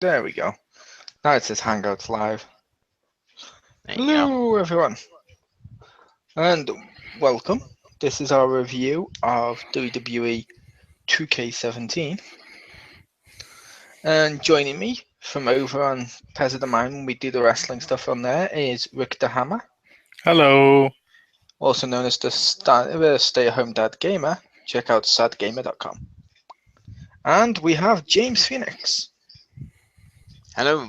There we go. Now it says Hangouts Live. There you go. Hello, everyone, and welcome. This is our review of WWE 2K17. And joining me from over on Pez of the Mind when we do the wrestling stuff on there is Richter Hammer, Hello. also known as the stay-at-home dad gamer. Check out sadgamer.com. And we have James Phoenix. Hello.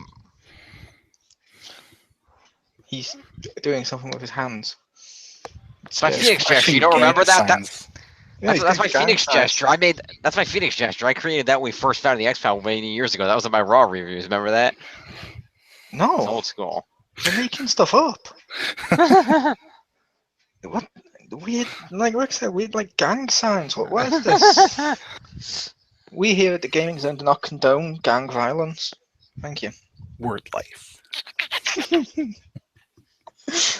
He's doing something with his hands. It's my Phoenix gesture. You don't remember that? That's my Phoenix gesture. That's my Phoenix gesture. I created that when we first found the X-File many years ago. That was in my Raw reviews. Remember that? No. It's old school. You're making stuff up. What weird, like Rick said, weird like gang signs. What is this? We here at the Gaming Zone do not condone gang violence. Thank you. Word life.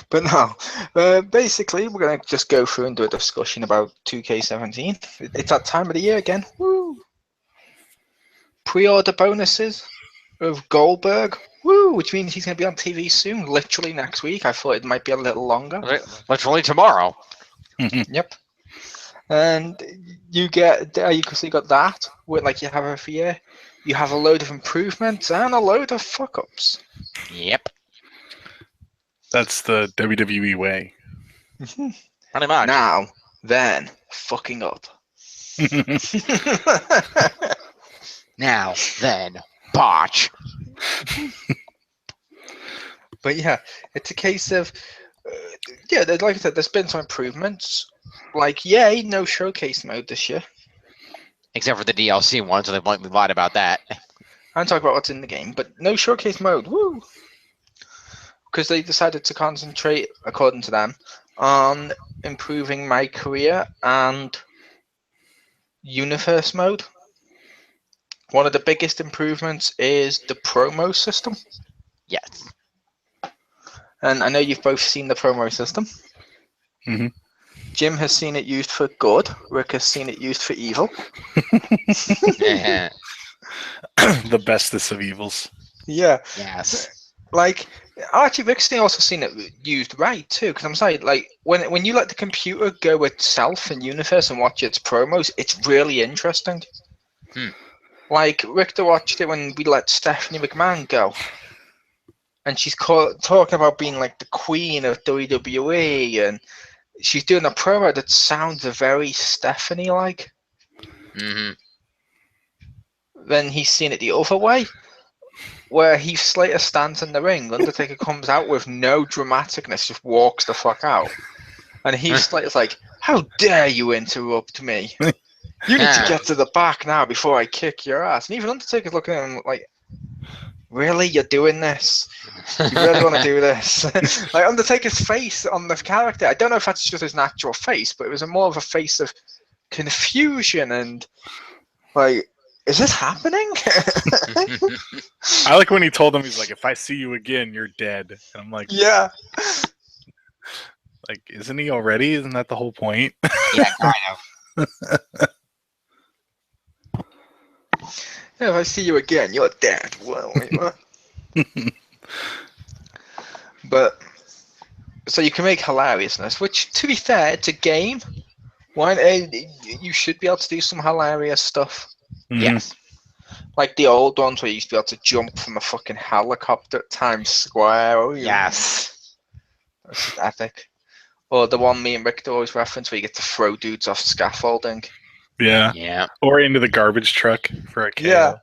But no, basically we're going to just go through and do a discussion about 2K17. It's that time of the year again. Woo! Pre-order bonuses of Goldberg. Woo! Which means he's going to be on TV soon, literally next week. I thought it might be a little longer. Literally tomorrow. Yep. And you get, you got that, with like you have every year. You have a load of improvements and a load of fuck-ups. Yep. That's the WWE way. Pretty much. Now, then, fucking up. Now, then, botch. But yeah, it's a case of, like I said, there's been some improvements. Like, yay, no showcase mode this year. Except for the DLC one, so they blatantly lied about that. I'm talking about what's in the game, but no showcase mode, woo! Because they decided to concentrate, according to them, on improving my career and universe mode. One of the biggest improvements is the promo system. Yes. And I know you've both seen the promo system. Mm-hmm. Jim has seen it used for good. Rick has seen it used for evil. Yeah. The bestest of evils. Yeah. Yes. Like, actually, Rick's also seen it used right, too. Because I'm saying, like, when you let the computer go itself in universe and watch its promos, it's really interesting. Like, Richter watched it when we let Stephanie McMahon go. And she's talking about being, like, the queen of WWE, and she's doing a promo that sounds very Stephanie-like. Mm-hmm. Then he's seen it the other way, where Heath Slater stands in the ring, Undertaker comes out with no dramaticness, just walks the fuck out. And Heath Slater's like, how dare you interrupt me? You need to get to the back now before I kick your ass. And even Undertaker's looking at him like, really? You're doing this? You really want to do this? Like, Undertaker's face on the character, I don't know if that's just his natural face, but it was more of a face of confusion and, like, is this happening? I like when he told him, he's like, if I see you again, you're dead. And I'm like, yeah. Like, isn't he already? Isn't that the whole point? Yeah, kind of. Yeah, if I see you again, you're dead. Well, wait, what? But, so you can make hilariousness, which, to be fair, it's a game. You should be able to do some hilarious stuff. Mm-hmm. Yes. Like the old ones where you used to be able to jump from a fucking helicopter at Times Square. Oh, Yes. That's just epic. Or the one me and Richter always reference where you get to throw dudes off scaffolding. Yeah. Yeah. Or into the garbage truck for a KO. Yeah.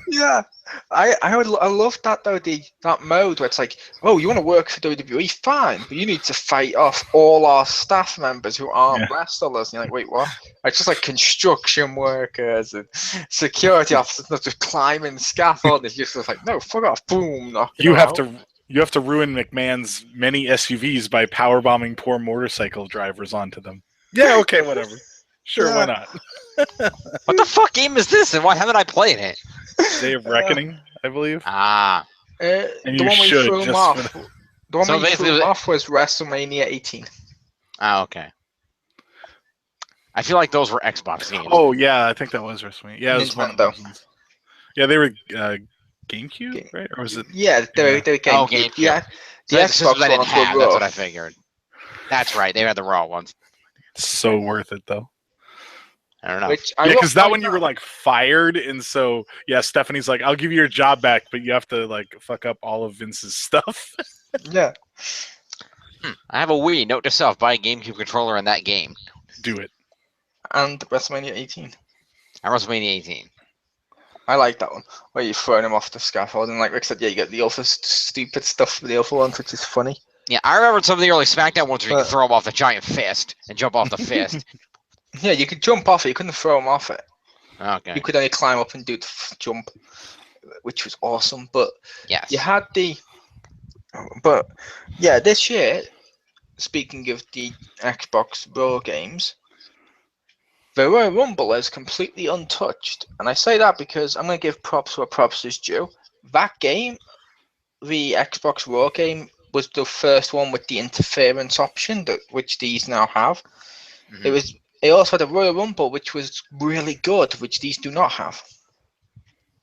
Yeah. I love that though, that mode where it's like, oh, you want to work for WWE? Fine, but you need to fight off all our staff members who aren't wrestlers. And you're like, wait, what? It's just like construction workers and security officers not just climbing scaffolding. It's just like, no, fuck off, boom, knock it You have out. You have to ruin McMahon's many SUVs by powerbombing poor motorcycle drivers onto them. Yeah, okay, whatever. Sure, why not? What the fuck game is this, and why haven't I played it? Day of Reckoning, I believe. Ah. And you one should, threw him just off. The one So we threw basically- him off was WrestleMania 18. Ah, okay. I feel like those were Xbox games. Oh, yeah, I think that was WrestleMania. Yeah, it was one of Nintendo. those ones. Yeah, they were GameCube, right? Or was it? Yeah, they were GameCube. Oh, GameCube. Yeah, the So Xbox I didn't ones have. were That's what rough. I figured. That's right. They had the raw ones. So worth it though. I don't know. Which Yeah, because that one you were like fired, and so yeah, Stephanie's like, "I'll give you your job back, but you have to like fuck up all of Vince's stuff." Yeah. I have a Wii. Note to self: buy a GameCube controller in that game. Do it. And WrestleMania 18. And WrestleMania 18. I like that one, where you're throwing him off the scaffold, and like Rick said, yeah, you get the other stupid stuff for the other ones, which is funny. Yeah, I remember some of the early SmackDown ones where you could throw him off the giant fist and jump off the fist. Yeah, you could jump off it, you couldn't throw him off it. Okay. You could only climb up and do the jump, which was awesome. But yes, you had the. But yeah, this year, speaking of the Xbox Raw games, the Royal Rumble is completely untouched, and I say that because I'm going to give props where props is due. That game, the Xbox Raw game, was the first one with the interference option, which these now have. Mm-hmm. It also had a Royal Rumble, which was really good, which these do not have.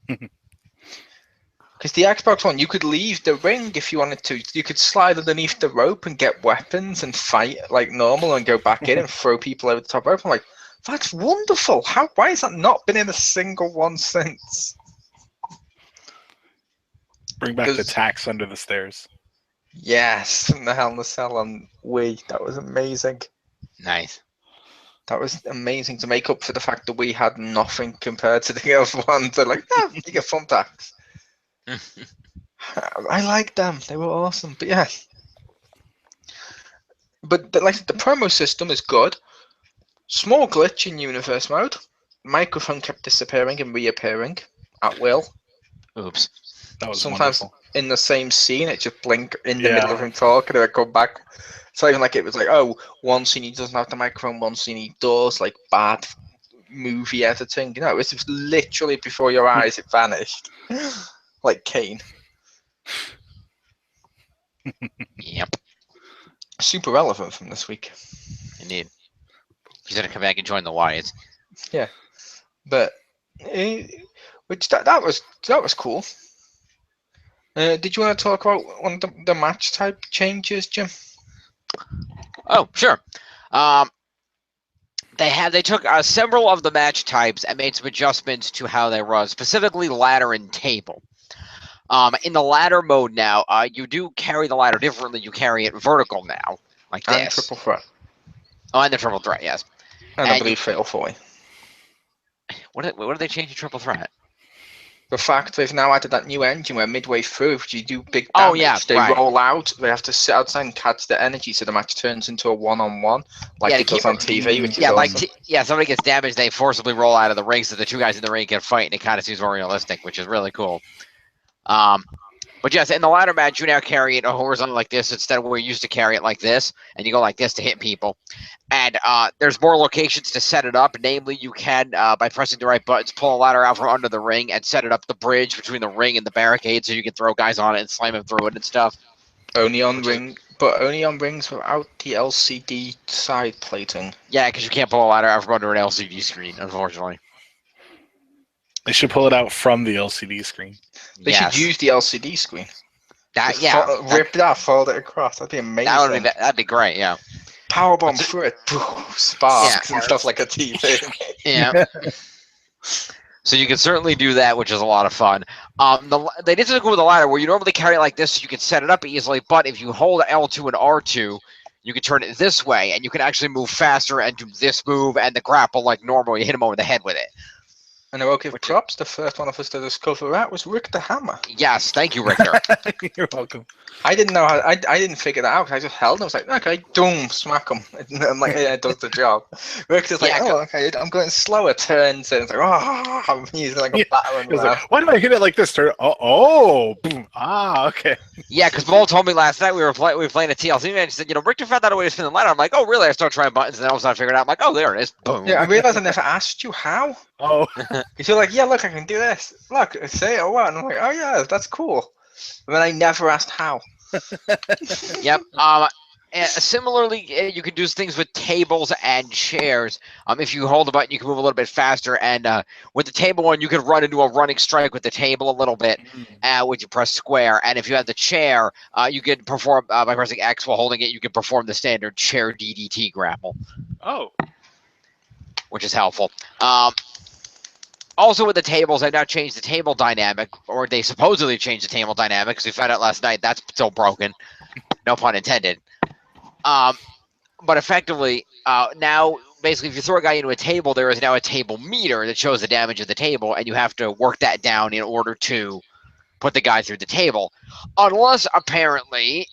Because the Xbox One, you could leave the ring if you wanted to. You could slide underneath the rope and get weapons and fight like normal and go back in and throw people over the top rope. I'm like, that's wonderful. Why has that not been in a single one since? Bring back the tax under the stairs. Yes, and the Hell in a Cell on Wii. That was amazing. Nice. That was amazing to make up for the fact that we had nothing compared to the other ones. They're like, no, you get thumbtacks. I like them. They were awesome. But yeah. But the promo system is good. Small glitch in universe mode. Microphone kept disappearing and reappearing at will. Oops. That was sometimes wonderful. In the same scene, it just blink in the middle of him talking and it come back. It's not even like it was like, oh, one scene he doesn't have the microphone, one scene he does, like bad movie editing. You know, it was just literally before your eyes, it vanished. Like Kane. Yep. Super relevant from this week. Indeed. He's gonna come back and join the Wyatts. Yeah, but which that was cool. Did you want to talk about one of the match type changes, Jim? Oh, sure. They took several of the match types and made some adjustments to how they run, specifically ladder and table. In the ladder mode now, you do carry the ladder differently. You carry it vertical now, like this. And triple threat. Oh, and the triple threat, yes. And I believe fatal 4. What did they change to triple threat? The fact they've now added that new engine where midway through, if you do big damage, they roll out. They have to sit outside and catch the energy, so the match turns into a one-on-one, like it does on TV. Which is awesome. Somebody gets damaged, they forcibly roll out of the ring, so the two guys in the ring can fight, and it kind of seems more realistic, which is really cool. But yes, in the ladder match, you now carry it horizontal like this instead of where you used to carry it like this, and you go like this to hit people. And there's more locations to set it up. Namely, you can, by pressing the right buttons, pull a ladder out from under the ring and set it up the bridge between the ring and the barricade, so you can throw guys on it and slam them through it and stuff. Only on rings without the LCD side plating. Yeah, because you can't pull a ladder out from under an LCD screen, unfortunately. They should pull it out from the LCD screen. They should use the LCD screen. Rip that, fold it across. That'd be amazing. That'd be great, yeah. Powerbomb through it, sparks and stuff like a TV. Yeah. So you can certainly do that, which is a lot of fun. They did something with the ladder where you normally carry it like this, so you can set it up easily. But if you hold L2 and R2, you can turn it this way, and you can actually move faster and do this move and the grapple like normal. You hit him over the head with it. And I will give props. The first one of us to discover that was Richter Hammer. Yes, thank you, Richter. You're welcome. I didn't know how. I didn't figure that out. I just held him. I was like, okay, boom, smack him. And I'm like, yeah, it does the job. Richter's like, okay, I'm going slower turns, and it's like, oh, I'm using like a battering ram. Like, why do I hit it like this? Turn. Boom. Okay. Yeah, because Paul told me last night we were playing a TLC match. He said, Richter found out a way to spin the ladder. I'm like, oh, really? I started trying buttons, and then all of a sudden I figured out. I'm like, oh, there it is. Boom. Yeah, I realized I never asked you how. Oh. Because you're like, yeah, look, I can do this. Look, say it or what? And I'm like, oh yeah, that's cool. And then I never asked how. Yep. Similarly, you can do things with tables and chairs. If you hold the button, you can move a little bit faster. And with the table one, you can run into a running strike with the table a little bit, which you press square. And if you have the chair, you can perform by pressing X while holding it. You can perform the standard chair DDT grapple. Oh, which is helpful. Also, with the tables, they've now changed the table dynamic, or they supposedly changed the table dynamic because we found out last night that's still broken. No pun intended. But effectively, now, basically, if you throw a guy into a table, there is now a table meter that shows the damage of the table, and you have to work that down in order to put the guy through the table. Unless, apparently,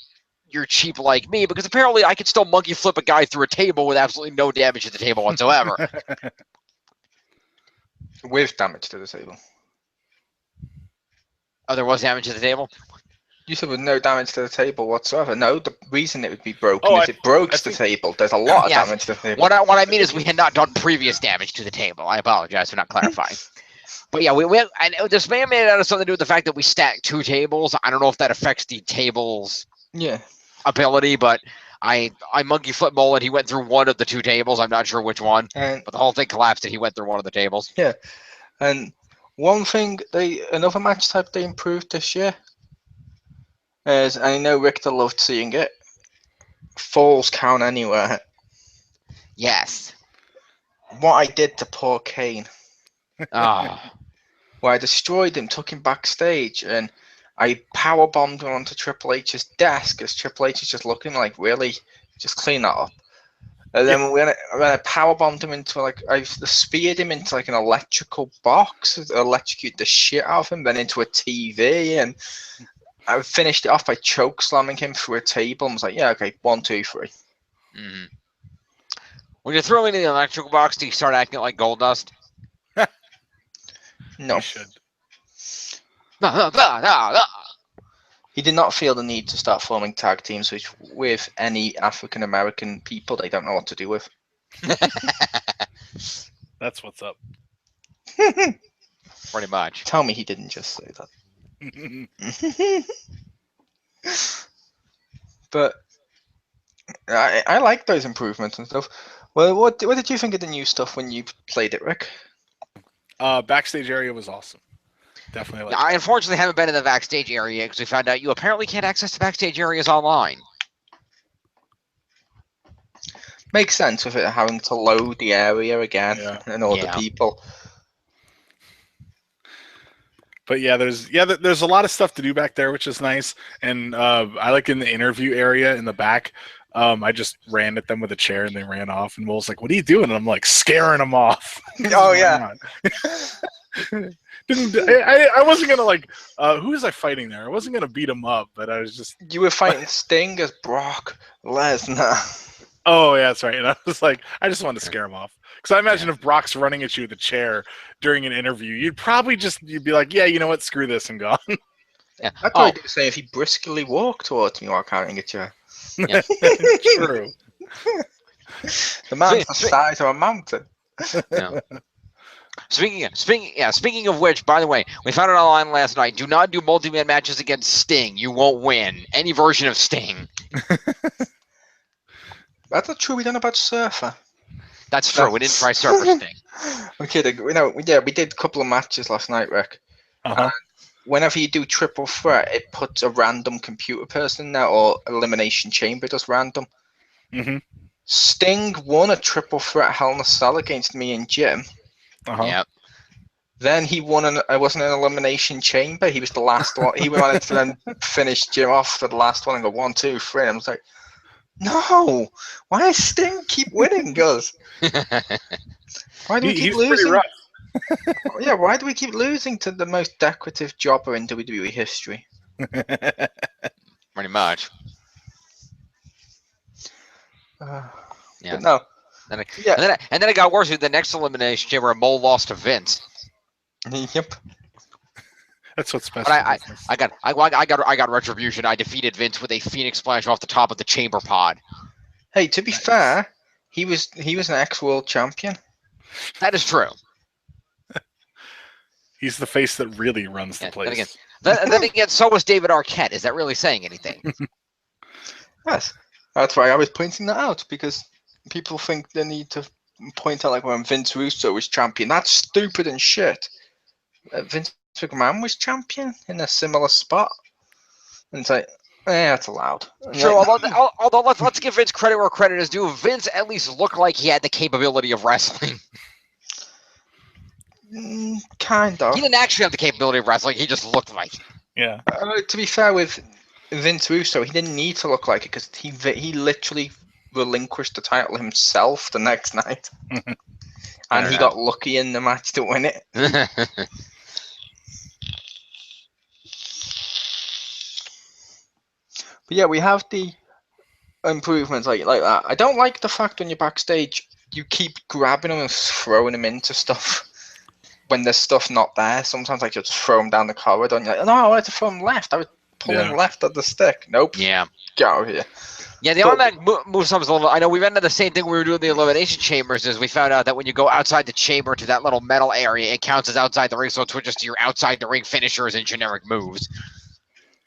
you're cheap like me, because apparently I can still monkey flip a guy through a table with absolutely no damage to the table whatsoever. With damage to the table. Oh, there was damage to the table? You said with no damage to the table whatsoever. No, the reason it would be broken is it broke the table. There's a lot of damage to the table. What I mean is we had not done previous damage to the table. I apologize for not clarifying. But yeah, and this may have made it out of something to do with the fact that we stacked 2 tables. I don't know if that affects the table's ability, but I monkey flip Mole and he went through one of the 2 tables. I'm not sure which one, but the whole thing collapsed and he went through one of the tables. Yeah, and one thing, another match type they improved this year is, I know Richter loved seeing it, falls count anywhere. Yes. What I did to poor Kane. Oh. Where I destroyed him, took him backstage, and I power bombed him onto Triple H's desk as Triple H is just looking like, really, just clean that up. And then when I power bombed him into I speared him into an electrical box, electrocuted the shit out of him, then into a TV, and I finished it off by choke slamming him through a table and was like, yeah, okay, 1, 2, 3. Mm-hmm. When you throw him into the electrical box, do you start acting like Goldust? No. You should. He did not feel the need to start forming tag teams with any African American people they don't know what to do with. That's what's up. Pretty much. Tell me he didn't just say that. But I like those improvements and stuff. Well, what did you think of the new stuff when you played it, Rick? Backstage area was awesome. Definitely. Yeah, I unfortunately haven't been in the backstage area because we found out you apparently can't access the backstage areas online. Makes sense with it having to load the area again and all the people. But yeah, there's a lot of stuff to do back there, which is nice. And I like in the interview area in the back. I just ran at them with a chair and they ran off. And Will's like, "What are you doing?" And I'm like, scaring them off. Oh yeah. I wasn't gonna who was I fighting there? I wasn't gonna beat him up, but I was just. You were fighting Sting as Brock Lesnar. Oh yeah, that's right. And I was like, I just wanted to scare him off. Because I imagine if Brock's running at you with a chair during an interview, you'd be like, yeah, you know what, screw this and gone. Yeah. I'd probably do the same if he briskly walked towards me while carrying a chair. Yeah. True. The man's the size of a mountain. Yeah. Speaking of which, by the way, we found it online last night. Do not do multi-man matches against Sting. You won't win. Any version of Sting. That's not true. We don't know about Surfer. That's true. We didn't try Surfer Sting. I'm kidding. We did a couple of matches last night, Rick. Uh-huh. Whenever you do triple threat, it puts a random computer person there, or Elimination Chamber does random. Mm-hmm. Sting won a triple threat Hell in a Cell against me and Jim. Uh-huh. Yep. Then he won I wasn't an Elimination Chamber. He was the last one. He wanted to then finish Jim off for the last one and go 1, 2, 3. And I was like, no, why does Sting keep winning, Gus? Why do we keep losing? Pretty rough. Yeah, why do we keep losing to the most decorative jobber in WWE history? Pretty much. Yeah. No. And then it got worse with the next Elimination Chamber where Mole lost to Vince. Yep. That's what's special. But I got retribution. I defeated Vince with a Phoenix Splash off the top of the chamber pod. Hey, to be fair, he was an ex-world champion. That is true. He's the face that really runs the place. Then again, so was David Arquette. Is that really saying anything? Yes. That's why I was pointing that out, because people think they need to point out like when Vince Russo was champion. That's stupid and shit. Vince McMahon was champion in a similar spot. And it's like, that's allowed. And True, like, although let's give Vince credit where credit is due. Vince at least looked like he had the capability of wrestling. kind of. He didn't actually have the capability of wrestling. He just looked like it. Yeah. To be fair with Vince Russo, he didn't need to look like it because he literally relinquished the title himself the next night. And he got lucky in the match to win it. But yeah, we have the improvements like that. I don't like the fact when you're backstage, you keep grabbing them and throwing them into stuff when there's stuff not there. Sometimes like you just throw them down the corridor and you're like, no, I wanted to throw them left. I was pulling left at the stick. Nope. Yeah. Get out of here. Yeah, the automatic move something's a little. I know we ran into the same thing we were doing the elimination chambers. Is we found out that when you go outside the chamber to that little metal area, it counts as outside the ring, so it switches to your outside the ring finishers and generic moves.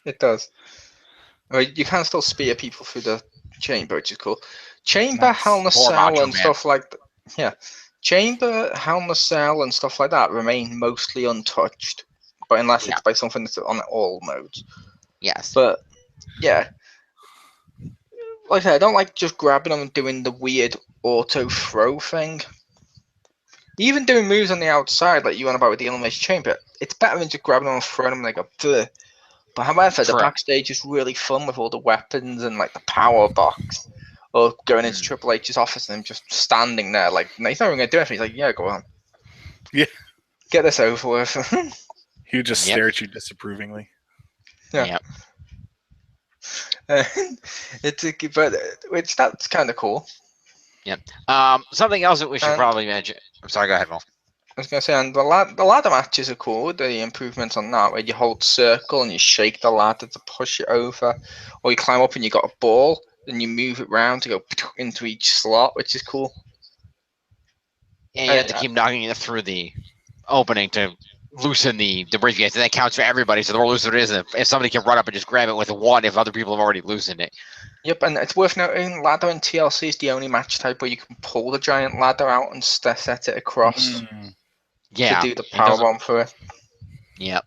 It does. I mean, you can still spear people through the chamber, which is cool. Chamber, Hell in a Cell, and stuff like that. Yeah, chamber, Hell in a Cell, and stuff like that remain mostly untouched, but unless it's by something that's on all modes. Yes. But yeah. Like I said, I don't like just grabbing them and doing the weird auto throw thing. Even doing moves on the outside, like you want about with the elimination chamber, it's better than just grabbing them and throwing them like a bleh. But however, the backstage is really fun with all the weapons and like the power box, or going into Triple H's office and him just standing there, like he's not even gonna do anything. He's like, yeah, go on, get this over with. He would just stare at you disapprovingly. Yeah. Which that's kind of cool. Yeah. Something else that we should probably mention. I'm sorry. Go ahead, Mo. I was gonna say, and the ladder matches are cool. The improvements on that, where you hold circle and you shake the ladder to push it over, or you climb up and you got a ball and you move it round to go into each slot, which is cool. Yeah, you have to keep knocking it through the opening to loosen the briefcase, and that counts for everybody. So the more looser it is, if somebody can run up and just grab it with a one, if other people have already loosened it. Yep, and it's worth noting, ladder in TLC is the only match type where you can pull the giant ladder out and set it across. Yeah, to do the powerbomb for it. Yep.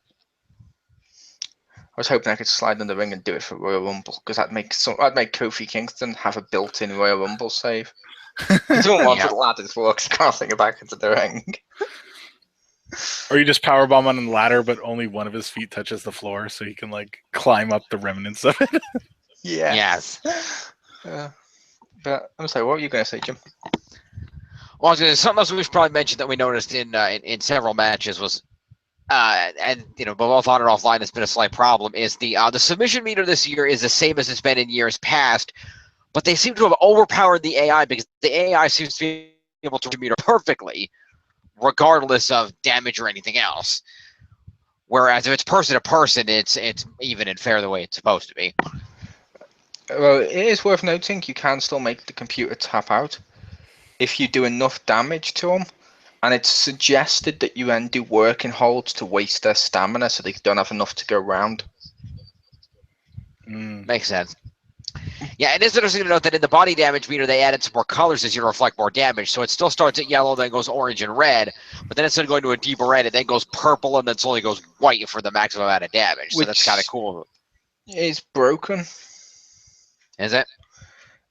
I was hoping I could slide in the ring and do it for Royal Rumble, because that'd make Kofi Kingston have a built-in Royal Rumble save. You don't want the ladder just walks crossing it back into the ring. Or you just powerbomb on the ladder, but only one of his feet touches the floor, so he can like climb up the remnants of it. Yeah. Yes. But I'm sorry, what were you going to say, Jim? Well, something else we should probably mention that we noticed in several matches was, and both on and offline, it's been a slight problem. Is the submission meter this year is the same as it's been in years past, but they seem to have overpowered the AI because the AI seems to be able to meter perfectly, regardless of damage or anything else. Whereas if it's person to person, it's even and fair the way it's supposed to be. Well, it is worth noting you can still make the computer tap out if you do enough damage to them, and it's suggested that you then do working holds to waste their stamina so they don't have enough to go round. Makes sense. Yeah, it is interesting to note that in the body damage meter, they added some more colors as you reflect more damage. So it still starts at yellow, then goes orange and red, but then instead of going to a deeper red, it then goes purple, and then slowly goes white for the maximum amount of damage. So that's kind of cool. It's broken. Is it?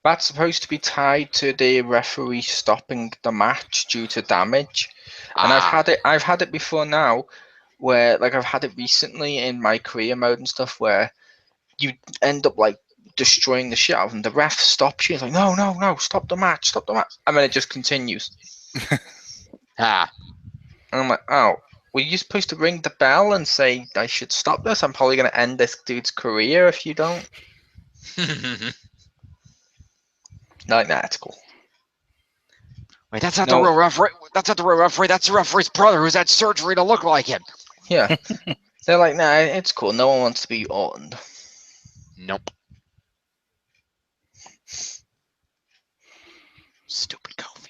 That's supposed to be tied to the referee stopping the match due to damage. And I've had it before now, where like I've had it recently in my career mode and stuff, where you end up like destroying the shit out of them. The ref stops you. It's like, no, stop the match. And then it just continues. And I'm like, oh, were you supposed to ring the bell and say I should stop this? I'm probably going to end this dude's career if you don't. Like, nah, it's cool. Wait, that's not the real referee. That's not the real referee. That's the referee's brother who's had surgery to look like him. Yeah. They're like, nah, it's cool. No one wants to be Ortoned. Nope. Stupid Kofi.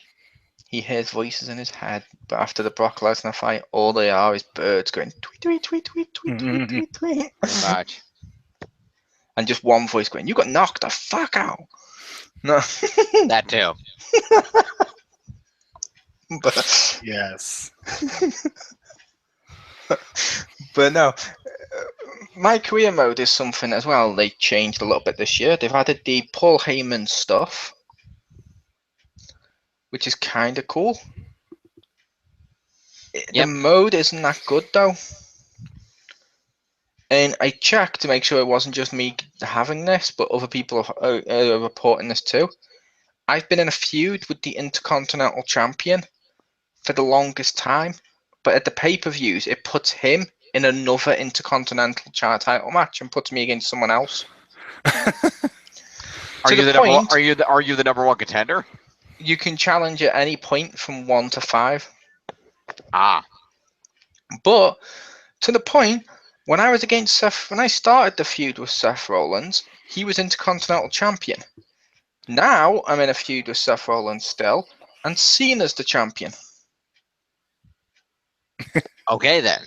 He hears voices in his head, but after the Brock Lesnar fight, all they are is birds going tweet, tweet, tweet, tweet, tweet, tweet, tweet, tweet. Pretty much. And just one voice going, you got knocked the fuck out. No, That too. but Yes. no. My career mode is something as well. They changed a little bit this year. They've added the Paul Heyman stuff, which is kind of cool. The Yep. mode isn't that good though. And I checked to make sure it wasn't just me having this, but other people are reporting this too. I've been in a feud with the Intercontinental Champion for the longest time, but at the pay-per-views, it puts him in another Intercontinental title match and puts me against someone else. Are To you the the number? point- Are you the number one contender? You can challenge at any point from 1 to 5. Ah, But to the point, when I was against Seth, when I started the feud with Seth Rollins, he was Intercontinental Champion. Now I'm in a feud with Seth Rollins still, and Cena's the champion. okay then.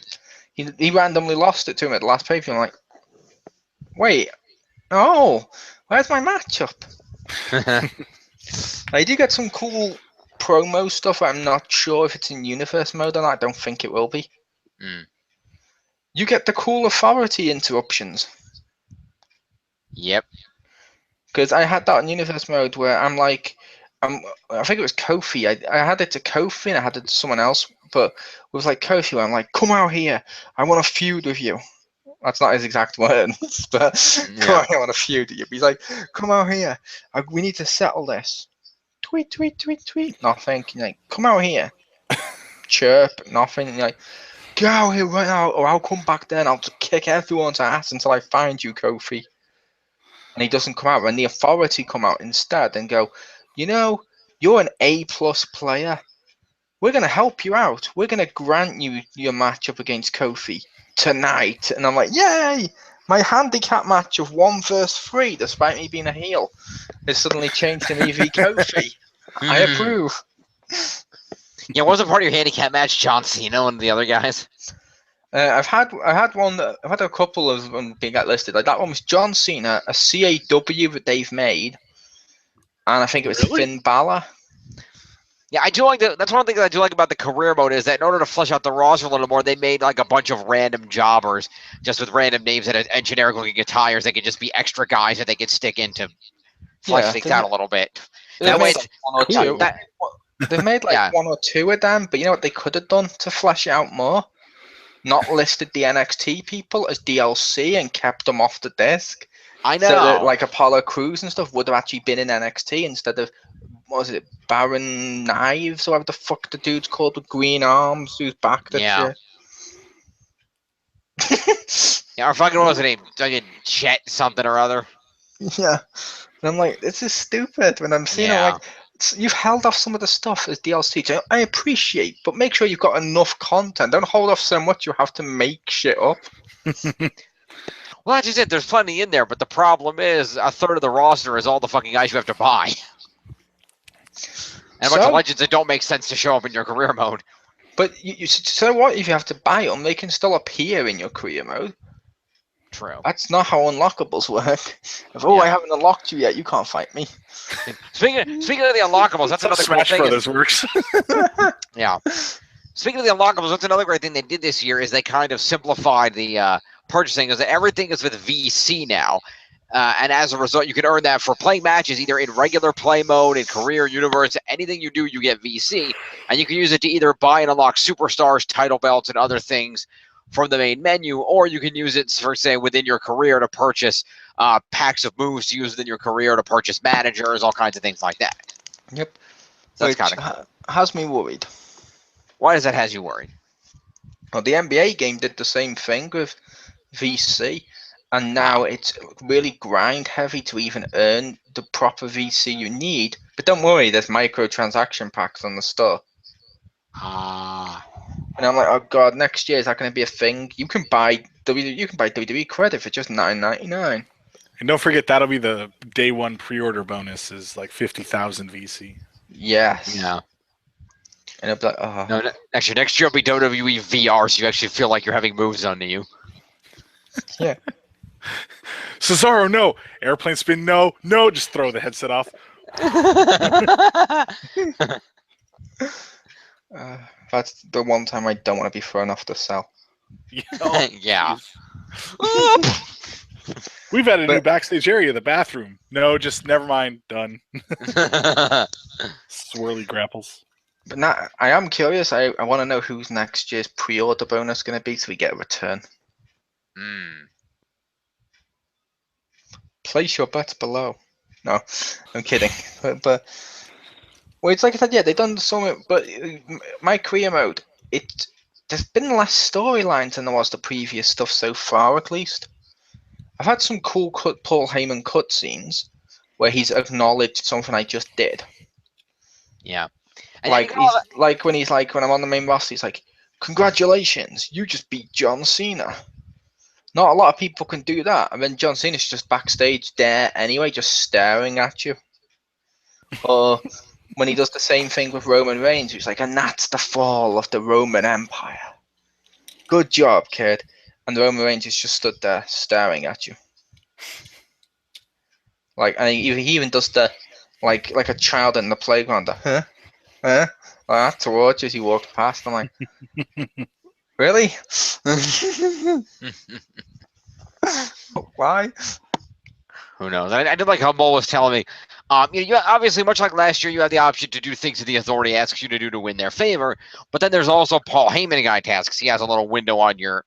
He randomly lost it to him at the last pay-per-view. I'm like, wait, oh, where's my matchup? I do get some cool promo stuff. I'm not sure if it's in universe mode or not. I don't think it will be. Mm. You get the cool authority interruptions. Yep. Because I had that in universe mode where I'm like, I think it was Kofi. I had it to Kofi and I had it to someone else, but it was like Kofi where I'm like, come out here. I want to feud with you. That's not his exact words, but come out here, I want to feud with you. But he's like, come out here. We need to settle this. Tweet, tweet, tweet, tweet. Nothing. You're like, come out here. Chirp. Nothing. And you're like, get out here right now, or I'll come back there and I'll just kick everyone's ass until I find you, Kofi. And he doesn't come out. And the authority come out instead and go, you know, you're an A+ player. We're going to help you out. We're going to grant you your matchup against Kofi tonight. And I'm like, yay! My handicap match of 1 versus 3, despite me being a heel, has suddenly changed to me v Kofi. I approve. Yeah, wasn't part of your handicap match John Cena and the other guys? I've had a couple of them being get listed. Like that one was John Cena, a CAW that they've made, and I think it was Really? Finn Balor. Yeah, I do like that's one of the things I do like about the career mode is that in order to flesh out the roster a little more, they made like a bunch of random jobbers just with random names and generic looking attires. They could just be extra guys that they could stick in to flesh things out a little bit. They've That way, made like one or two. They've made like Yeah. 1 or 2 of them, but you know what they could have done to flesh it out more? Not listed the NXT people as DLC and kept them off the disc. I know. So that like Apollo Crews and stuff would have actually been in NXT instead of, what was it, Baron Knives or whatever the fuck the dude's called with green arms who's back that Yeah. shit. Yeah, or fucking what was it name? Fucking Chet something or other. Yeah. And I'm like, this is stupid. When I'm seeing it, I'm like, you've held off some of the stuff as DLC, which I appreciate, but make sure you've got enough content. Don't hold off so much you have to make shit up. Well, that's just it. There's plenty in there, but the problem is a third of the roster is all the fucking guys you have to buy. And a bunch of legends that don't make sense to show up in your career mode. But so what if you have to buy them? They can still appear in your career mode. True. That's not how unlockables work. I haven't unlocked you yet. You can't fight me. Speaking of the unlockables, that's another Smash cool thing. Brothers works. Yeah. Speaking of the unlockables, that's another great thing they did this year is they kind of simplified the purchasing. Is that everything is with VC now, and as a result, you can earn that for playing matches either in regular play mode, in career, universe, anything you do, you get VC, and you can use it to either buy and unlock superstars, title belts, and other things from the main menu, or you can use it for, say, within your career to purchase packs of moves to use within your career to purchase managers, all kinds of things like that. Yep. So Which that's kind of cool. has me worried. Why does that has you worried? Well, the NBA game did the same thing with VC, and now it's really grind heavy to even earn the proper VC you need. But don't worry, there's microtransaction packs on the store. And I'm like, oh god, next year is that going to be a thing? You can buy WWE credit for just $9.99. And don't forget that'll be the day 1 pre-order bonus is like 50,000 VC. Yes. Yeah. And I'll be like, oh. No, actually, next year will be WWE VR, so you actually feel like you're having moves done to you. Yeah. Cesaro, no. Airplane spin, no. Just throw the headset off. That's the one time I don't want to be thrown off the cell. Oh, Yeah. jeez. We've had a new But- backstage area, the bathroom. No, just never mind. Done. Swirly grapples. But now, I am curious. I want to know who's next year's pre-order bonus going to be so we get a return. Mm. Place your bets below. No, I'm kidding. But well, it's like I said, yeah, they've done some. But my career mode, there's been less storylines than there was the previous stuff so far, at least. I've had some cool Paul Heyman cutscenes where he's acknowledged something I just did. Yeah. And Like you know, when I'm on the main roster, he's like, "Congratulations, you just beat John Cena." Not a lot of people can do that, and then John Cena's just backstage there anyway, just staring at you. Or when he does the same thing with Roman Reigns, he's like, "And that's the fall of the Roman Empire. Good job, kid." And Roman Reigns is just stood there staring at you. Like, and he even does the like a child in the playground. Huh? Like that towards you as he walks past. I'm like, really? Why? who knows? I did like how Mo was telling me. You obviously, much like last year, you have the option to do things that the authority asks you to do to win their favor. But then there's also Paul Heyman guy tasks. He has a little window on your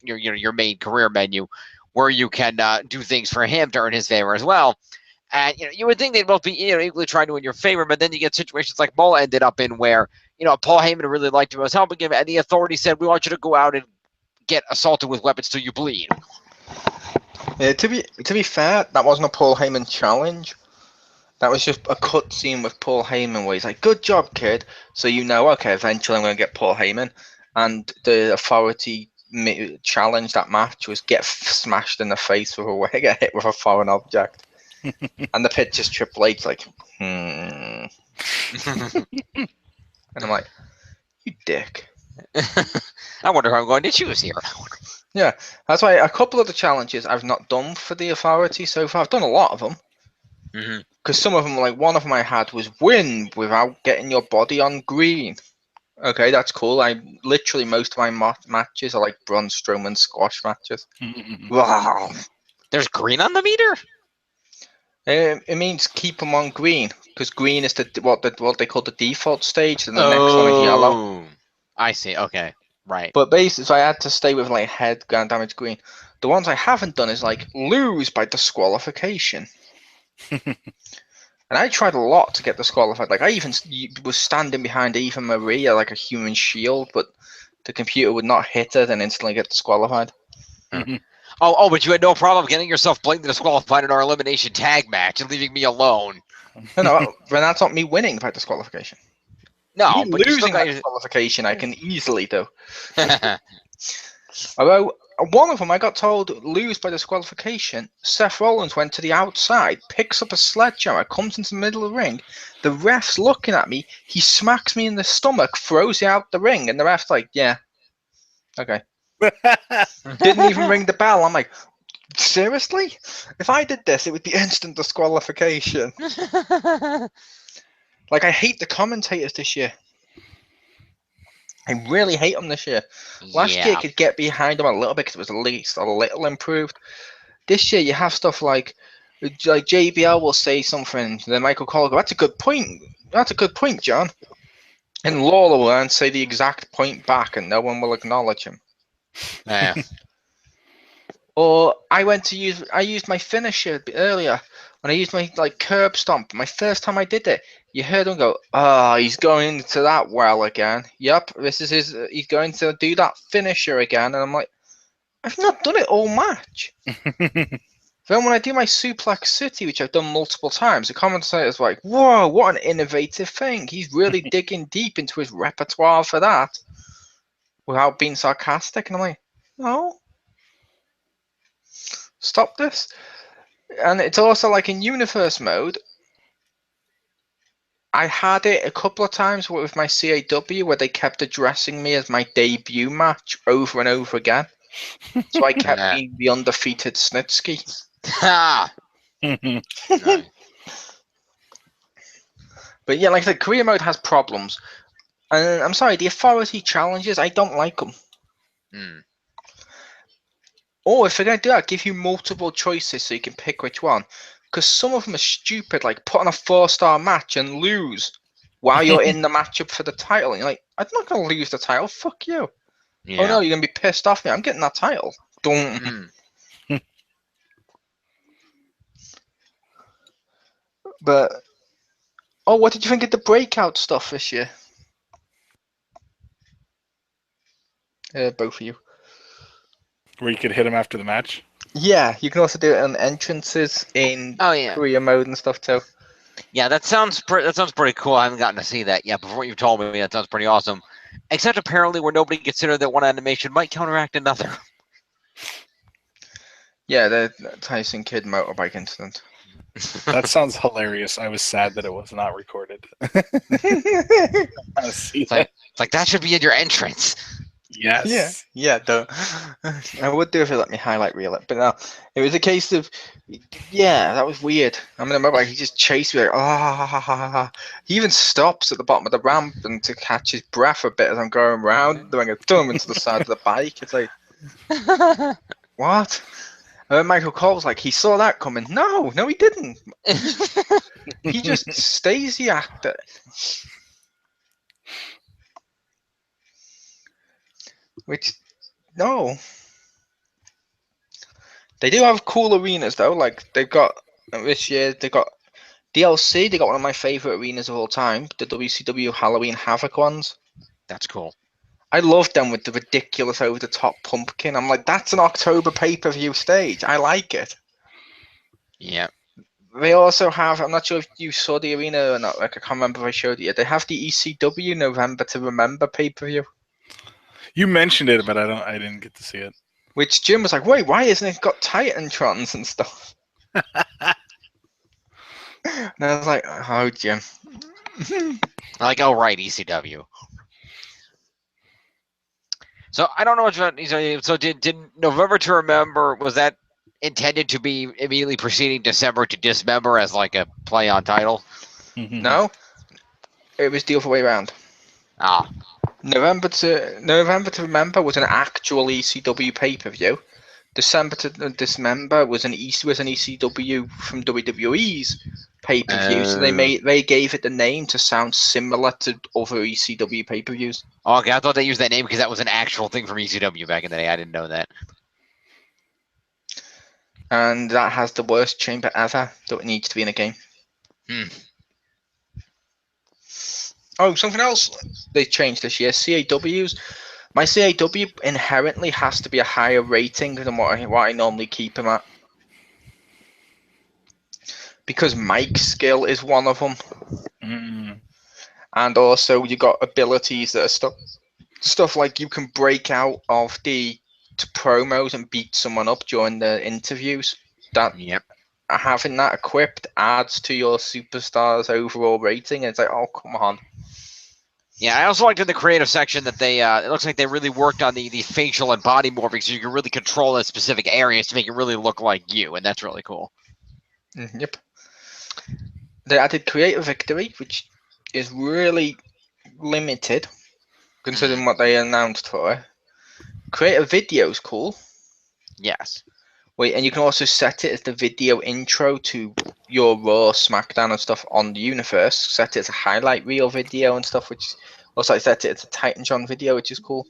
main career menu where you can do things for him to earn his favor as well. And you would think they'd both be equally trying to win your favor, but then you get situations like Mo ended up in where Paul Heyman really liked him, was helping him, and the authority said, "We want you to go out and get assaulted with weapons till you bleed." Yeah, to be fair, that wasn't a Paul Heyman challenge. That was just a cutscene with Paul Heyman where he's like, "Good job, kid." So okay, eventually I'm going to get Paul Heyman, and the authority challenge that match was get smashed in the face with get hit with a foreign object. And the picture's Triple H like, And I'm like, you dick. I wonder who I'm going to choose here. Yeah, that's why a couple of the challenges I've not done for the authority so far. I've done a lot of them. Because some of them, like one of them I had was win without getting your body on green. Okay, that's cool. Literally most of my matches are like Braun Strowman squash matches. Wow. There's green on the meter? It means keep them on green because green is what they call the default stage, and the next one is yellow. I see. Okay, right. But basically, so I had to stay with like head, ground damage, green. The ones I haven't done is like lose by disqualification. And I tried a lot to get disqualified. Like I even was standing behind Eva Maria like a human shield, but the computer would not hit her, then instantly get disqualified. But you had no problem getting yourself blamed disqualified in our elimination tag match and leaving me alone. No, but that's not me winning by disqualification. No, Me but you still losing got by disqualification, I can easily do. your... Although one of them, I got told lose by disqualification. Seth Rollins went to the outside, picks up a sledgehammer, comes into the middle of the ring. The ref's looking at me. He smacks me in the stomach, throws it out the ring, and the ref's like, "Yeah, okay." Didn't even ring the bell. I'm like, seriously? If I did this, it would be instant disqualification. Like, I hate the commentators this year. I really hate them this year. Last year, you could get behind them a little bit because it was at least a little improved. This year, you have stuff like JBL will say something, then Michael Cole will go, "That's a good point. That's a good point, John." And Lawler will say the exact point back, and no one will acknowledge him. Yeah. Or I used my finisher earlier when I used my curb stomp. My first time I did it, you heard him go, he's going into that well again. Yep, this is he's going to do that finisher again. And I'm like, I've not done it all match. Then when I do my Suplex City, which I've done multiple times, the commentator's like, whoa, what an innovative thing. He's really digging deep into his repertoire for that without being sarcastic. And I'm like, no. Stop this. And it's also like in universe mode, I had it a couple of times with my CAW where they kept addressing me as my debut match over and over again. So I kept being the undefeated Snitsky. Ha! Nice. But yeah, like I said, career mode has problems. And I'm sorry, the authority challenges, I don't like them. Mm. Or if they're going to do that, give you multiple choices so you can pick which one. Because some of them are stupid, like put on a 4-star match and lose while you're in the matchup for the title. And you're like, I'm not going to lose the title. Fuck you. Yeah. Oh no, you're going to be pissed off me. I'm getting that title. Don't. Mm. But, oh, what did you think of the breakout stuff this year? Both of you. Where you could hit him after the match. Yeah, you can also do it on entrances in Oh yeah. career mode and stuff too. Yeah, that sounds pretty cool. I haven't gotten to see that yet. Before what you've told me, that sounds pretty awesome. Except apparently, where nobody considered that one animation might counteract another. Yeah, the Tyson Kidd motorbike incident. That sounds hilarious. I was sad that it was not recorded. I see that. It's like that should be in your entrance. Yes. Yeah. I would do if it let me highlight reel it, but no, it was a case of, yeah, that was weird. I mean, motorbike, he just chased me like, He even stops at the bottom of the ramp and to catch his breath a bit as I'm going around, doing a thumb into the side of the bike. It's like, what? And then Michael Cole was like, he saw that coming. No, he didn't. He just stays the actor. Which, no. They do have cool arenas though. Like they've got this year, they got DLC. They got one of my favorite arenas of all time, the WCW Halloween Havoc ones. That's cool. I love them with the ridiculous over-the-top pumpkin. I'm like, that's an October pay-per-view stage. I like it. Yeah. They also have, I'm not sure if you saw the arena or not, like I can't remember if I showed it yet. They have the ECW November to Remember pay-per-view. You mentioned it, but I didn't get to see it. Which Jim was like, wait, why isn't it got Titantrons and stuff? And I was like, oh, Jim. Like, oh right, ECW. So I don't know what. So did November to Remember, was that intended to be immediately preceding December to Dismember as like a play on title? No, it was the other way around. Ah. November to Remember was an actual ECW pay-per-view. December to Dismember was an ECW from WWE's pay-per-view. So they gave it the name to sound similar to other ECW pay-per-views. Okay, I thought they used that name because that was an actual thing from ECW back in the day. I didn't know that. And that has the worst chamber ever that needs to be in a game. Oh, something else they changed this year. CAWs. My CAW inherently has to be a higher rating than what I normally keep them at. Because mic skill is one of them. And also you got abilities that are stuff like you can break out of the promos and beat someone up during the interviews. Having that equipped adds to your superstar's overall rating. And it's like, oh, come on. Yeah, I also liked in the creative section that they it looks like they really worked on the facial and body morphing, so you can really control the specific areas to make it really look like you, and that's really cool. Yep. They added Creative Victory, which is really limited considering what they announced for it. Creative Video is cool. Yes. Wait, and you can also set it as the video intro to your Raw, SmackDown, and stuff on the universe. Set it as a highlight reel video and stuff, which also I set it as a Titantron video, which is cool.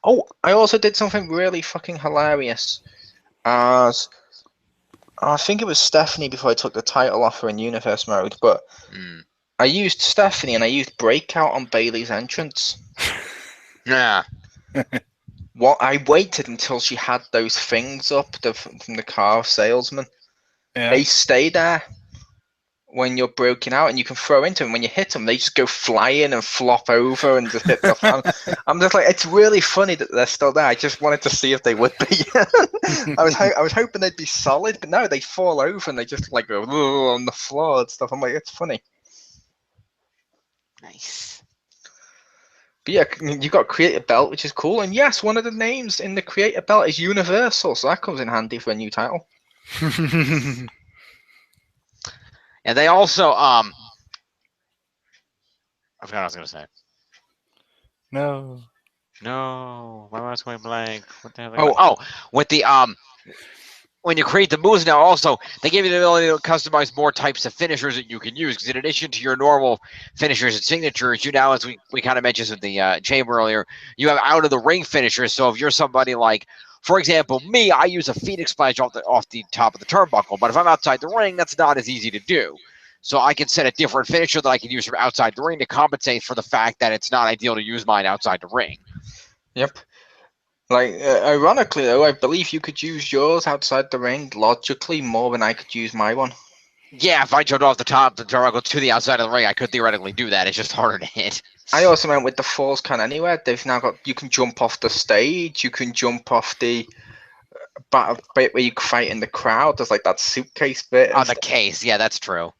Oh, I also did something really fucking hilarious. I think it was Stephanie before I took the title off her in universe mode, but I used Stephanie and I used Breakout on Bailey's entrance. Yeah. What I waited until she had those things up from the car salesman. Yeah. They stay there when you're broken out, and you can throw into them. When you hit them, they just go flying and flop over and just hit the fan. I'm just like, it's really funny that they're still there. I just wanted to see if they would be. I was hoping they'd be solid, but no, they fall over and they just like go on the floor and stuff. I'm like, it's funny. Nice. But yeah, you got Creator Belt, which is cool. And yes, one of the names in the Creator Belt is Universal, so that comes in handy for a new title. And they also I forgot what I was gonna say. No. No, my mind's going blank. What the hell? Oh. With the when you create the moves now, also they give you the ability to customize more types of finishers that you can use. Because in addition to your normal finishers and signatures, you now, as we kind of mentioned with the chamber earlier, you have out of the ring finishers. So if you're somebody like, for example, me, I use a Phoenix Splash off the top of the turnbuckle. But if I'm outside the ring, that's not as easy to do. So I can set a different finisher that I can use from outside the ring to compensate for the fact that it's not ideal to use mine outside the ring. Yep. Like, ironically though, I believe you could use yours outside the ring logically more than I could use my one. Yeah, if I jumped off the top of the turnbuckle to the outside of the ring, I could theoretically do that. It's just harder to hit. I also meant with the Falls Can Anywhere, they've now got, you can jump off the stage, you can jump off the bit where you fight in the crowd. There's like that suitcase bit. On the case, yeah, that's true.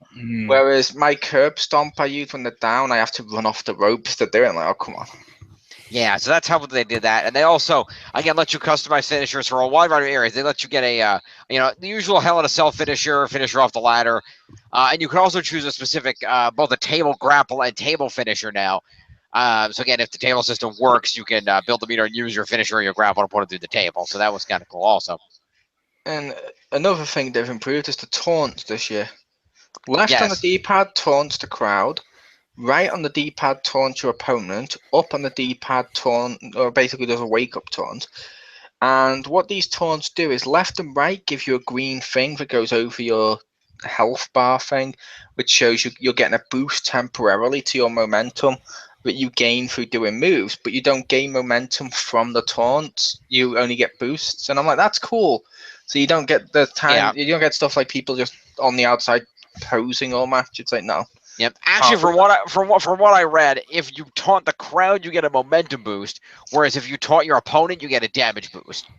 Whereas my curb stomp I use when they're down, I have to run off the ropes to do it. I'm like, oh, come on. Yeah, so that's how they did that. And they also, again, let you customize finishers for a wide variety of areas. They let you get a, the usual Hell in a Cell finisher off the ladder. And you can also choose a specific, both a table grapple and table finisher now. So again, if the table system works, you can build the meter and use your finisher or your grapple and put it through the table. So that was kind of cool also. And another thing they've improved is the taunts this year. Left on the Yes. D-pad taunts the crowd. Right on the D-pad taunt your opponent. Up on the D-pad taunt, or basically there's a wake-up taunt. And what these taunts do is left and right give you a green thing that goes over your health bar thing, which shows you're getting a boost temporarily to your momentum that you gain through doing moves, but you don't gain momentum from the taunts. You only get boosts. And I'm like, that's cool. So you don't get the time, you don't get stuff like people just on the outside posing all match. It's like, no. Yep. Actually, from what I read, if you taunt the crowd, you get a momentum boost, whereas if you taunt your opponent, you get a damage boost.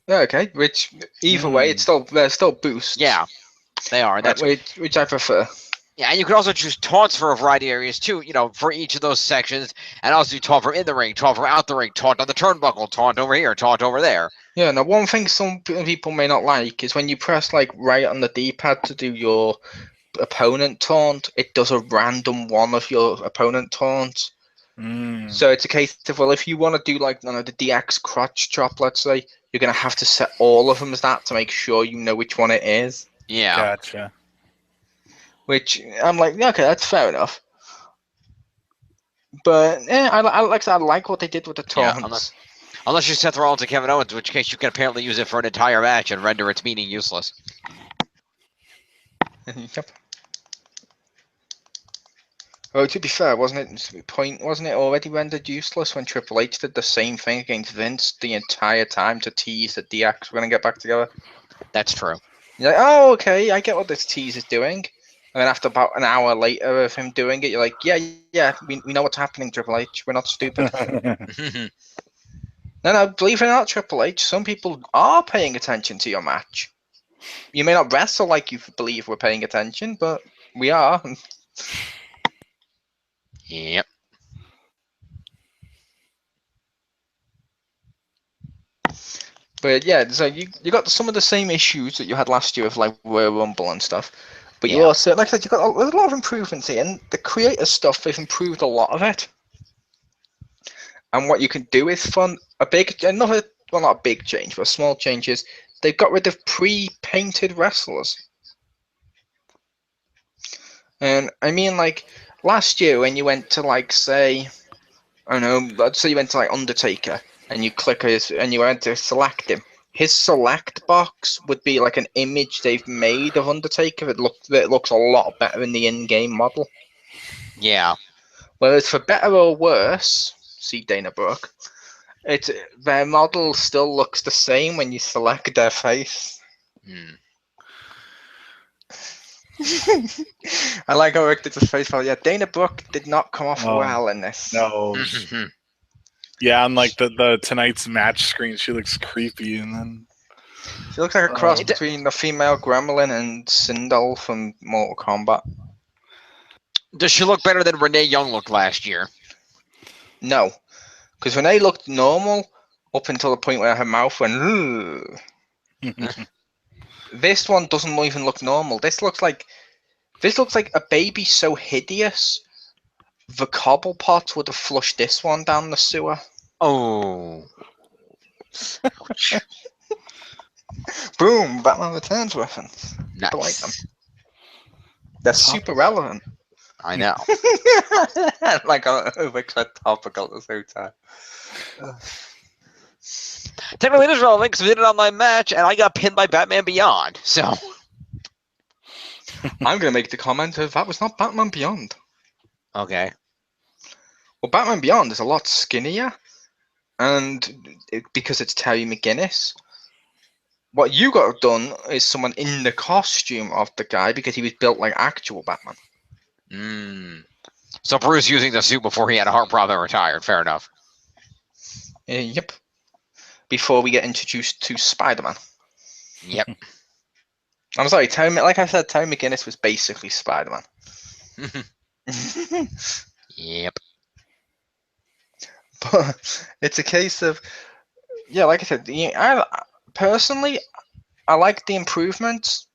Okay, which either way, they're still boosts. Yeah, they are. That's which I prefer. Yeah, and you can also choose taunts for a variety of areas too. For each of those sections, and also you taunt from in the ring, taunt from out the ring, taunt on the turnbuckle, taunt over here, taunt over there. Yeah. Now, one thing some people may not like is when you press like right on the D-pad to do your opponent taunt, it does a random one of your opponent taunts. So it's a case of, well, if you want to do like the DX crotch chop, let's say, you're gonna have to set all of them as that to make sure you know which one it is. Yeah. Gotcha. Which I'm like, okay, that's fair enough. But yeah, I like what they did with the taunts. Unless you Seth Rollins and Kevin Owens, in which case you can apparently use it for an entire match and render its meaning useless. Yep. Oh, to be fair, wasn't it already rendered useless when Triple H did the same thing against Vince the entire time to tease that DX were going to get back together? That's true. You're like, oh, okay, I get what this tease is doing. And then after about an hour later of him doing it, you're like, yeah, we know what's happening, Triple H. We're not stupid. No, believe it or not, Triple H, some people are paying attention to your match. You may not wrestle like you believe we're paying attention, but we are. Yep. But yeah, so you got some of the same issues that you had last year with like Royal Rumble and stuff. But you also, like I said, there's a lot of improvements here, and the creator stuff, they've improved a lot of it. And what you can do is fun. Not a big change, but a small change is they've got rid of pre-painted wrestlers. And I mean, like last year when you went to like say, I don't know, let's say you went to like Undertaker and you click and you went to select him. His select box would be like an image they've made of Undertaker. It looks a lot better in the in-game model. Yeah. Whereas for better or worse, see Dana Brooke, their model still looks the same when you select their face. I like how Richter just face value. Yeah, Dana Brooke did not come off well in this. No. Yeah, on like the tonight's match screen, she looks creepy, and then she looks like a cross between the female Gremlin and Sindel from Mortal Kombat. Does she look better than Renee Young looked last year? No, because Renee looked normal up until the point where her mouth went. This one doesn't even look normal. This looks like This looks like a baby so hideous. The Cobblepot would have flushed this one down the sewer. Oh. Boom! Batman Returns reference. Nice. I like them. They're super relevant. I know. Like topical at the same time. Technically, it is relevant because we did an online match and I got pinned by Batman Beyond. So I'm going to make the comment of that was not Batman Beyond. okay. Well, Batman Beyond is a lot skinnier, and because it's Terry McGinnis. What you got done is someone in the costume of the guy because he was built like actual Batman. So Bruce using the suit before he had a heart problem and retired. Fair enough. Yep. Before we get introduced to Spider-Man. Yep. I'm sorry, like I said, Terry McGinnis was basically Spider-Man. Yep. But it's a case of, yeah, like I said, personally, I like the improvements.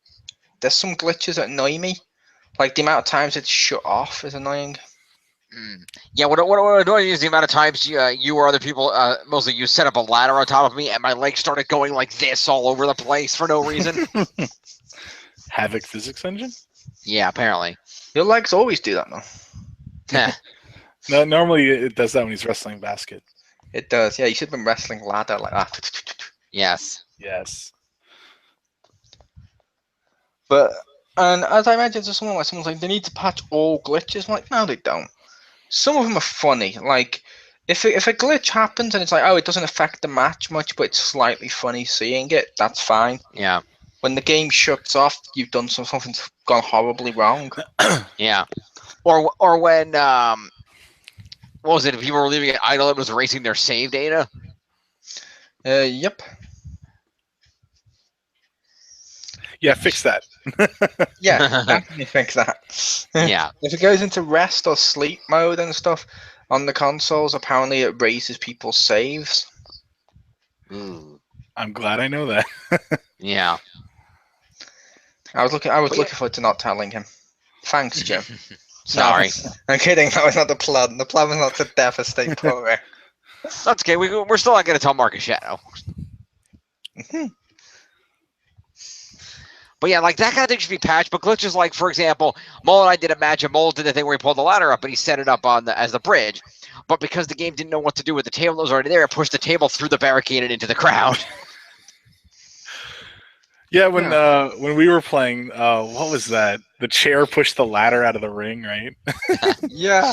There's some glitches that annoy me. Like the amount of times it's shut off is annoying. Yeah, what annoying is the amount of times you or other people, mostly you, set up a ladder on top of me and my legs started going like this all over the place for no reason. Havoc physics engine? Yeah, apparently. Your legs always do that, though. No, normally it does that when he's wrestling basket. It does, yeah. You should have been wrestling ladder like that. Yes. Yes. But, and as I mentioned to someone, like someone's like, they need to patch all glitches. I'm like, no, they don't. Some of them are funny. Like, if a glitch happens and it's like, oh, it doesn't affect the match much, but it's slightly funny seeing it, that's fine. Yeah. When the game shuts off, you've done something's gone horribly wrong. Yeah. Or when what was it? If people were leaving it idle, it was erasing their save data. Yep. Yeah, fix that. Yeah, definitely fix that. Yeah. If it goes into rest or sleep mode and stuff on the consoles, apparently it raises people's saves. I'm glad I know that. Yeah. I was looking forward to not telling him. Thanks, Jim. Sorry. No, I'm kidding. That was not the plan. The plan was not to devastate Poirier. That's okay. We're still not going to tell Marcus Shadow. But yeah, like that kind of thing should be patched. But glitches like, for example, Mole and I did a match, and Mole did the thing where he pulled the ladder up and he set it up on as the bridge. But because the game didn't know what to do with the table that was already there, it pushed the table through the barricade and into the crowd. Yeah, when we were playing, what was that? The chair pushed the ladder out of the ring, right? Yeah.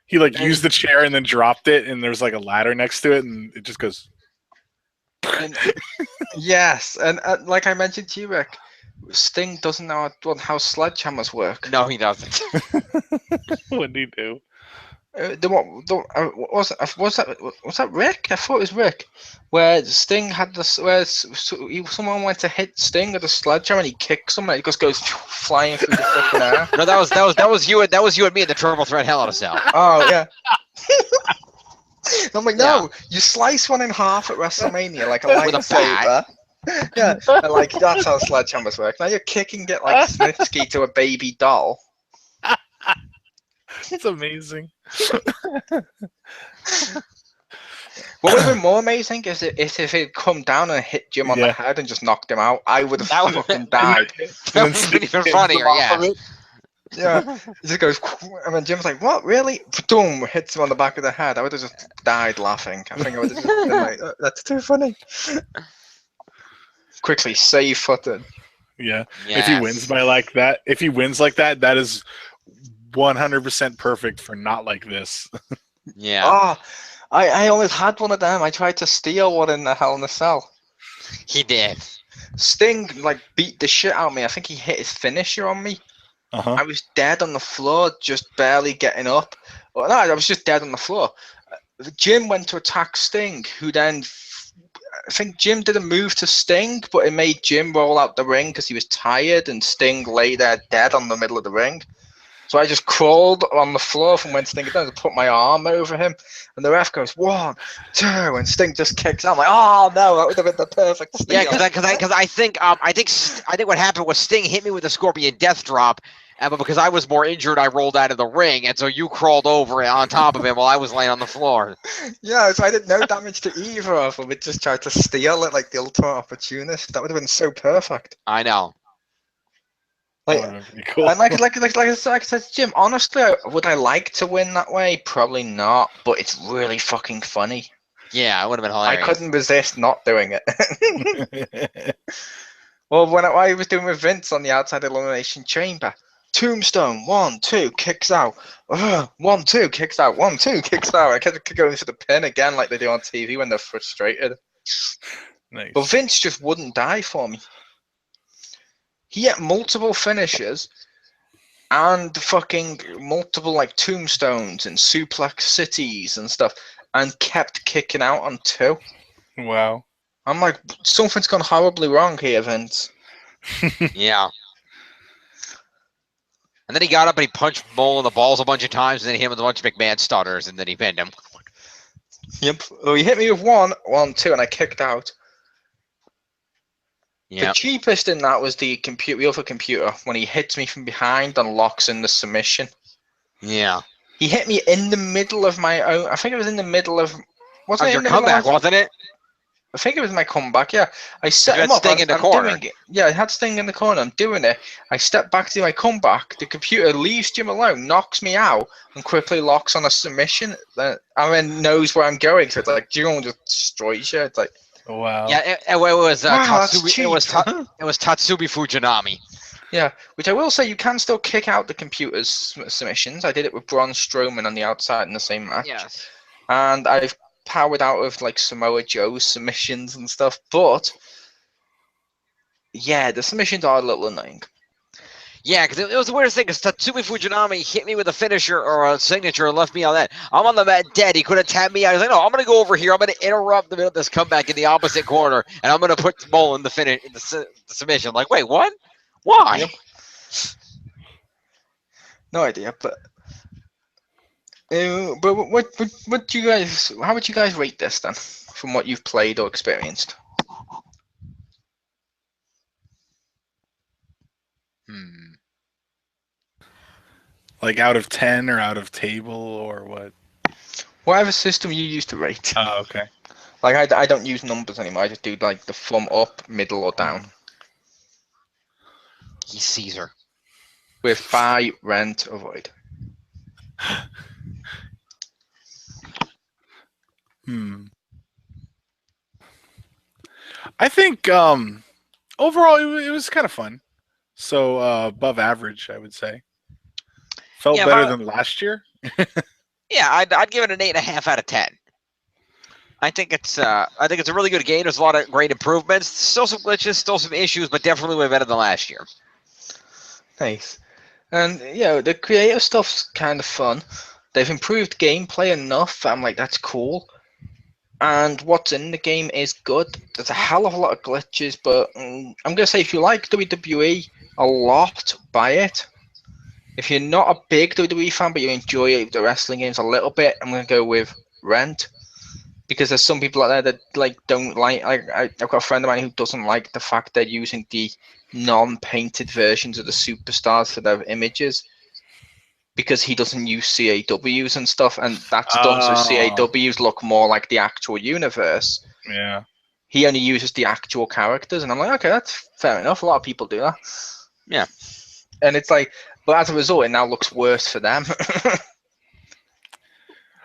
He used the chair and then dropped it, and there's like a ladder next to it, and it just goes. Yes, and like I mentioned to you, Rick, Sting doesn't know how sledgehammers work. No, he doesn't. What did he do? Was that Rick? I thought it was Rick. Where Sting had this, someone went to hit Sting with a sledgehammer and he kicks someone and it just goes flying through the fucking air. No, that was you and me in the Triple Threat Hell in a Cell. Oh yeah. I'm like, no, you slice one in half at WrestleMania like a lightsaber. Yeah, and like that's how sledgehammers work. Now you're kicking it like Snitsky to a baby doll. It's amazing. What would have been more amazing is if it had come down and hit Jim on the head and just knocked him out. I would have fucking died. That would have been even funnier, yeah. Yeah, it just goes, and then Jim's like, "What, really?" Boom, hits him on the back of the head. I would have just died laughing. I think I would have just been like, "That's too funny." Quickly save footed. Yeah, yes. If he wins like that, that is 100% perfect for not like this. Yeah. Oh, I always had one of them. I tried to steal one in the Hell in a Cell. He did. Sting beat the shit out of me. I think he hit his finisher on me. I was dead on the floor, just barely getting up. Well, no, I was just dead on the floor. Jim went to attack Sting, who then, I think Jim did a move to Sting, but it made Jim roll out the ring because he was tired, and Sting lay there dead on the middle of the ring. So I just crawled on the floor from when Sting had done to put my arm over him, and the ref goes 1, 2, and Sting just kicks out. I'm like, oh no, that would have been the perfect steal. Yeah, because I think what happened was Sting hit me with a Scorpion Death Drop, but because I was more injured, I rolled out of the ring, and so you crawled over on top of him while I was laying on the floor. Yeah, so I did no damage to either of them. It just tried to steal it like the ultimate opportunist. That would have been so perfect. I know. Like, That would have been pretty cool. and like I said to Jim, honestly, would I like to win that way? Probably not, but it's really fucking funny. Yeah, it would have been I hilarious. couldn't resist not doing it. Well, when I was doing with Vince on the outside elimination chamber, Tombstone, 1, 2, kicks out. 1, 2, kicks out. 1, 2, kicks out. I kept going for the pin again like they do on TV when they're frustrated. Nice. But Vince just wouldn't die for me. He had multiple finishes and fucking multiple like tombstones and suplex cities and stuff, and kept kicking out on 2. Wow. I'm like, something's gone horribly wrong here, Vince. Yeah. And then he got up and he punched Mole in the balls a bunch of times, and then he hit him with a bunch of McMahon stutters, and then he pinned him. Yep. Well, he hit me with 1, 1, 2, and I kicked out. Yeah. The cheapest in that was the other computer, when he hits me from behind and locks in the submission. Yeah. He hit me in the middle of my own. I think it was in the middle of. Wasn't it Your in the middle comeback, of, wasn't it? I think it was my comeback. Yeah, I set You him had up. Sting in the I'm corner. doing it. Yeah, I had Sting in the corner. I'm doing it. I step back to do my comeback. The computer leaves Jim alone, knocks me out, and quickly locks on a submission. And then knows where I'm going. So it's like Jim just destroys you. It's like, Wow. Yeah, it was wow, that's Tatsubi. cheap. It was Tatsubi Fujinami. Yeah, which I will say, you can still kick out the computer's submissions. I did it with Braun Strowman on the outside in the same match. Yes. And I've powered out of like Samoa Joe's submissions and stuff. But yeah, the submissions are a little annoying. Yeah, because it was the weirdest thing, because Tatsumi Fujinami hit me with a finisher or a signature and left me on that. I'm on the mat dead. He could have tapped me out. I was like, no, I'm going to go over here. I'm going to interrupt the middle of this comeback in the opposite corner, and I'm going to put Mole in the finish, in the submission. I'm like, wait, what? Why? Yep. No idea, but what do you guys? How would you guys rate this then, from what you've played or experienced? Like out of 10 or out of table or what? Whatever system you use to rate. Oh, okay. Like I don't use numbers anymore. I just do like the thumb up, middle, or down. He's Caesar. With buy, rent, avoid. I think overall it was kind of fun. So above average, I would say. Felt better than last year. Yeah, I'd give it an 8.5 out of 10. I think it's a really good game. There's a lot of great improvements. Still some glitches, still some issues, but definitely way better than last year. Nice. And yeah, the creative stuff's kind of fun. They've improved gameplay enough. I'm like, that's cool. And what's in the game is good. There's a hell of a lot of glitches, but I'm gonna say if you like WWE a lot, buy it. If you're not a big WWE fan but you enjoy the wrestling games a little bit, I'm gonna go with rent. Because there's some people out there that like don't like. I've got a friend of mine who doesn't like the fact they're using the non-painted versions of the superstars for their images, because he doesn't use CAWs and stuff, and that's done so CAWs look more like the actual universe. Yeah. He only uses the actual characters, and I'm like, okay, that's fair enough. A lot of people do that. Yeah. And it's like, but as a result, it now looks worse for them.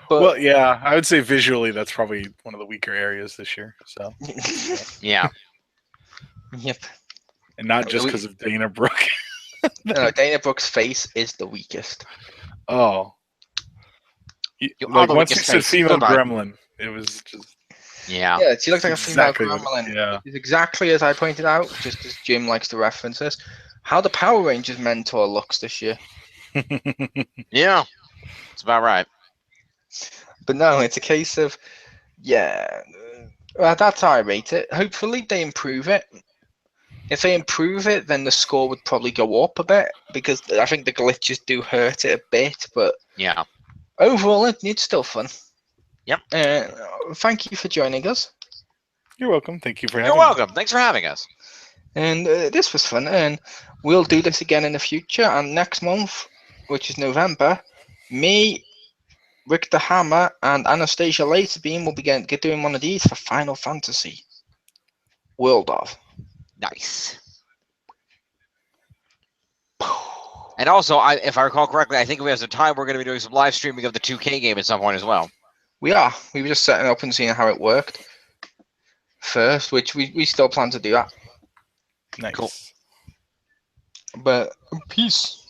But, well, yeah, I would say visually that's probably one of the weaker areas this year. So. Yeah. Yep. And not just because of Dana Brooke. No, Dana Brooke's face is the weakest. Oh. Like once you said female gremlin, it was just. Yeah. Yeah, she looks like exactly a female gremlin. Yeah. It's exactly as I pointed out, just as Jim likes to reference this, how the Power Rangers mentor looks this year. Yeah. It's about right. But no, it's a case of, yeah, that's how I rate it. Hopefully they improve it. if they improve it, then the score would probably go up a bit because I think the glitches do hurt it a bit. But Yeah. overall, it's still fun. Yep. Thank you for joining us. You're welcome. Thank you for having You're me. welcome. Thanks for having us. And this was fun. And we'll do this again in the future. And next month, which is November, me, Richter Hammer, and Anastasia Laserbeam will be doing one of these for Final Fantasy World of. Nice. And also, if I recall correctly, I think if we have some time, we're going to be doing some live streaming of the 2K game at some point as well. We are. We were just setting up and seeing how it worked first, which we still plan to do that. Nice. Cool. But peace.